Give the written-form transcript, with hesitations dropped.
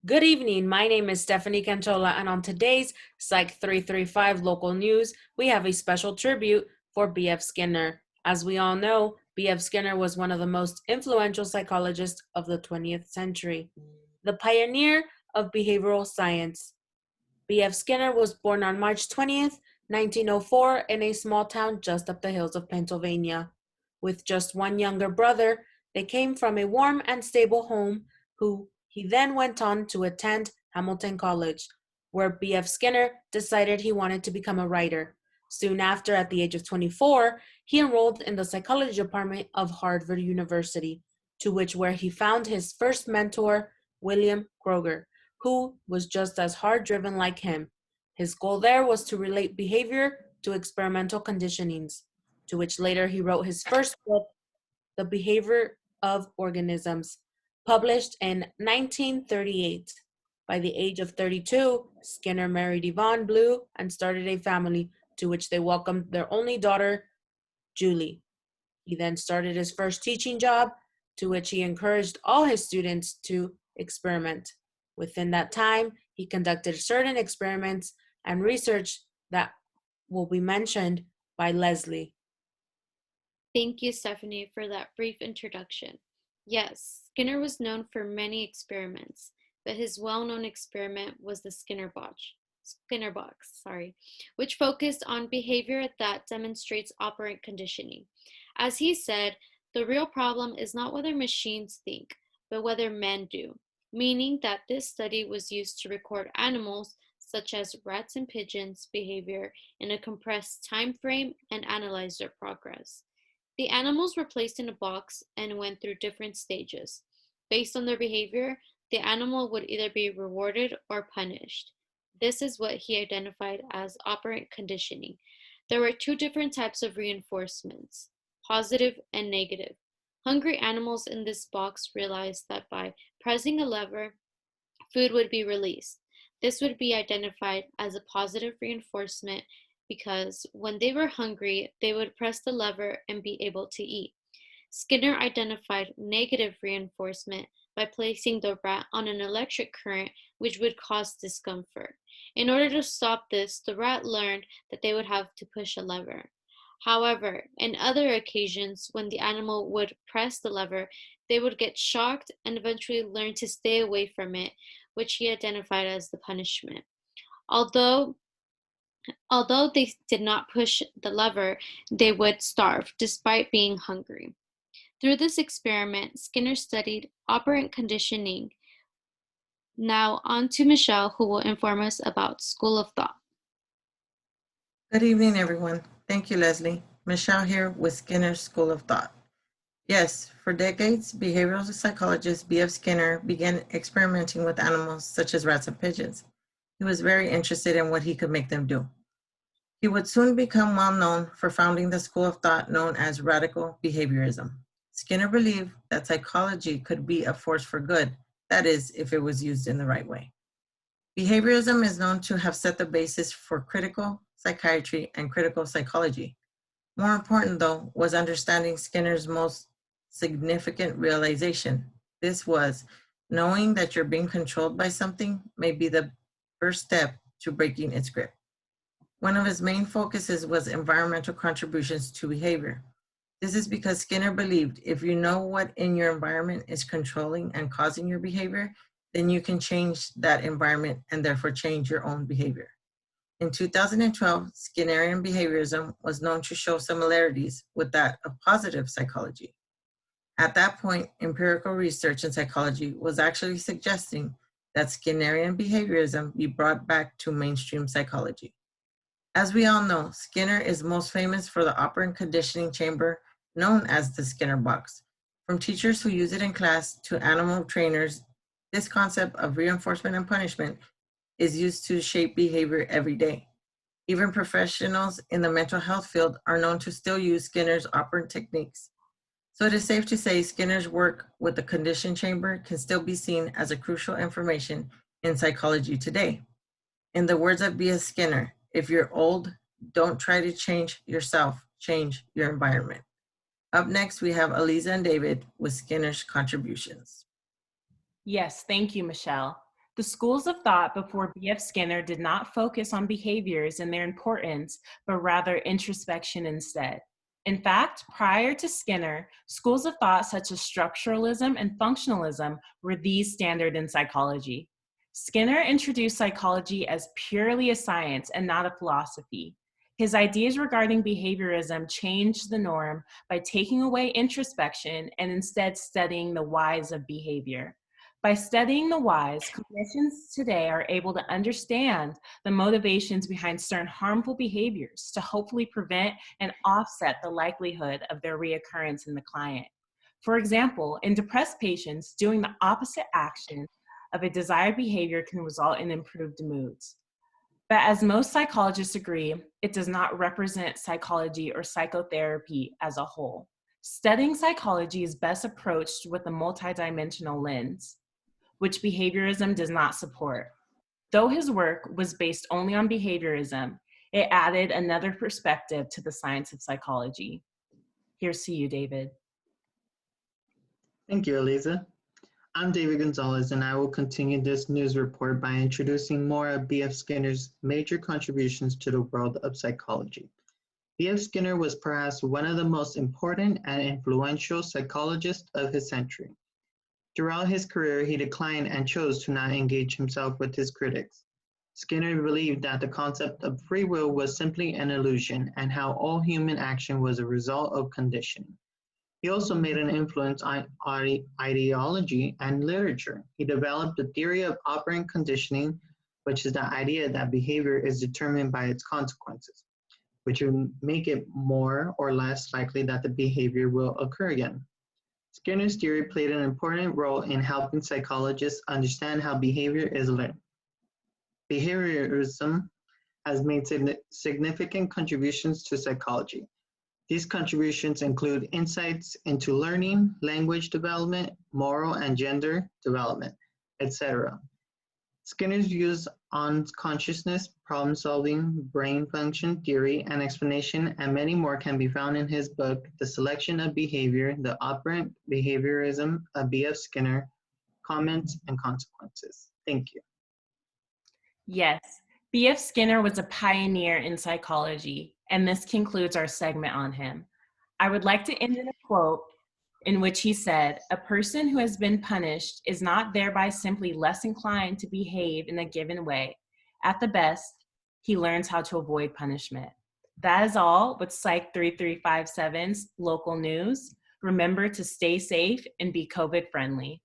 Good evening. My name is Stephanie Canchola, and on today's Psych 335 local news, we have a special tribute for B.F. Skinner. As we all know, B.F. Skinner was one of the most influential psychologists of the 20th century, the pioneer of behavioral science. B.F. Skinner was born on March 20th, 1904, in a small town just up the hills of Pennsylvania. With just one younger brother, they came from a warm and stable home, who he then went on to attend Hamilton College, where B.F. Skinner decided he wanted to become a writer. Soon after, at the age of 24, he enrolled in the psychology department of Harvard University, where he found his first mentor, William Kroger, who was just as hard-driven like him. His goal there was to relate behavior to experimental conditionings, to which later he wrote his first book, The Behavior of Organisms, published in 1938. By the age of 32, Skinner married Yvonne Blue and started a family, to which they welcomed their only daughter, Julie. He then started his first teaching job, to which he encouraged all his students to experiment. Within that time, he conducted certain experiments and research that will be mentioned by Leslie. Thank you, Stephanie, for that brief introduction. Yes, Skinner was known for many experiments, but his well-known experiment was the Skinner box, which focused on behavior that demonstrates operant conditioning. As he said, the real problem is not whether machines think, but whether men do, meaning that this study was used to record animals such as rats and pigeons' behavior in a compressed time frame and analyze their progress. The animals were placed in a box and went through different stages. Based on their behavior, the animal would either be rewarded or punished. This is what he identified as operant conditioning. There were two different types of reinforcements, positive and negative. Hungry animals in this box realized that by pressing a lever, food would be released. This would be identified as a positive reinforcement because when they were hungry, they would press the lever and be able to eat. Skinner identified negative reinforcement by placing the rat on an electric current, which would cause discomfort. In order to stop this, the rat learned that they would have to push a lever. However, in other occasions, when the animal would press the lever, they would get shocked and eventually learn to stay away from it, which he identified as the punishment. Although Although they did not push the lever, they would starve despite being hungry. Through this experiment, Skinner studied operant conditioning. Now on to Michelle, who will inform us about School of Thought. Good evening, everyone. Thank you, Leslie. Michelle here with Skinner's School of Thought. Yes, for decades, behavioral psychologist B.F. Skinner began experimenting with animals such as rats and pigeons. He was very interested in what he could make them do. He would soon become well known for founding the school of thought known as radical behaviorism. Skinner believed that psychology could be a force for good, that is, if it was used in the right way. Behaviorism is known to have set the basis for critical psychiatry and critical psychology. More important, though, was understanding Skinner's most significant realization. This was knowing that you're being controlled by something may be the first step to breaking its grip. One of his main focuses was environmental contributions to behavior. This is because Skinner believed if you know what in your environment is controlling and causing your behavior, then you can change that environment and therefore change your own behavior. In 2012, Skinnerian behaviorism was known to show similarities with that of positive psychology. At that point, empirical research in psychology was actually suggesting that Skinnerian behaviorism be brought back to mainstream psychology. As we all know, Skinner is most famous for the operant conditioning chamber known as the Skinner box. From teachers who use it in class to animal trainers, this concept of reinforcement and punishment is used to shape behavior every day. Even professionals in the mental health field are known to still use Skinner's operant techniques. So it is safe to say Skinner's work with the condition chamber can still be seen as a crucial information in psychology today. In the words of B.S. Skinner, if you're old, don't try to change yourself, change your environment. Up next, we have Aliza and David with Skinner's contributions. Yes, thank you, Michelle. The schools of thought before B.F. Skinner did not focus on behaviors and their importance, but rather introspection instead. In fact, prior to Skinner, schools of thought such as structuralism and functionalism were the standard in psychology. Skinner introduced psychology as purely a science and not a philosophy. His ideas regarding behaviorism changed the norm by taking away introspection and instead studying the whys of behavior. By studying the whys, clinicians today are able to understand the motivations behind certain harmful behaviors to hopefully prevent and offset the likelihood of their reoccurrence in the client. For example, in depressed patients, doing the opposite action of a desired behavior can result in improved moods. But as most psychologists agree, it does not represent psychology or psychotherapy as a whole. Studying psychology is best approached with a multidimensional lens, which behaviorism does not support. Though his work was based only on behaviorism, it added another perspective to the science of psychology. Here's to you, David. Thank you, Eliza. I'm David Gonzalez, and I will continue this news report by introducing more of B.F. Skinner's major contributions to the world of psychology. B.F. Skinner was perhaps one of the most important and influential psychologists of his century. Throughout his career, he declined and chose to not engage himself with his critics. Skinner believed that the concept of free will was simply an illusion and how all human action was a result of conditioning. He also made an influence on ideology and literature. He developed the theory of operant conditioning, which is the idea that behavior is determined by its consequences, which would make it more or less likely that the behavior will occur again. Skinner's theory played an important role in helping psychologists understand how behavior is learned. Behaviorism has made significant contributions to psychology. These contributions include insights into learning, language development, moral and gender development, etc. Skinner's views on consciousness, problem-solving, brain function theory, and explanation, and many more can be found in his book, The Selection of Behavior, The Operant Behaviorism of B.F. Skinner, Comments and Consequences. Thank you. Yes, B.F. Skinner was a pioneer in psychology, and this concludes our segment on him. I would like to end in a quote in which he said, "A person who has been punished is not thereby simply less inclined to behave in a given way. At the best, he learns how to avoid punishment." That is all with Psych 3357's local news. Remember to stay safe and be COVID friendly.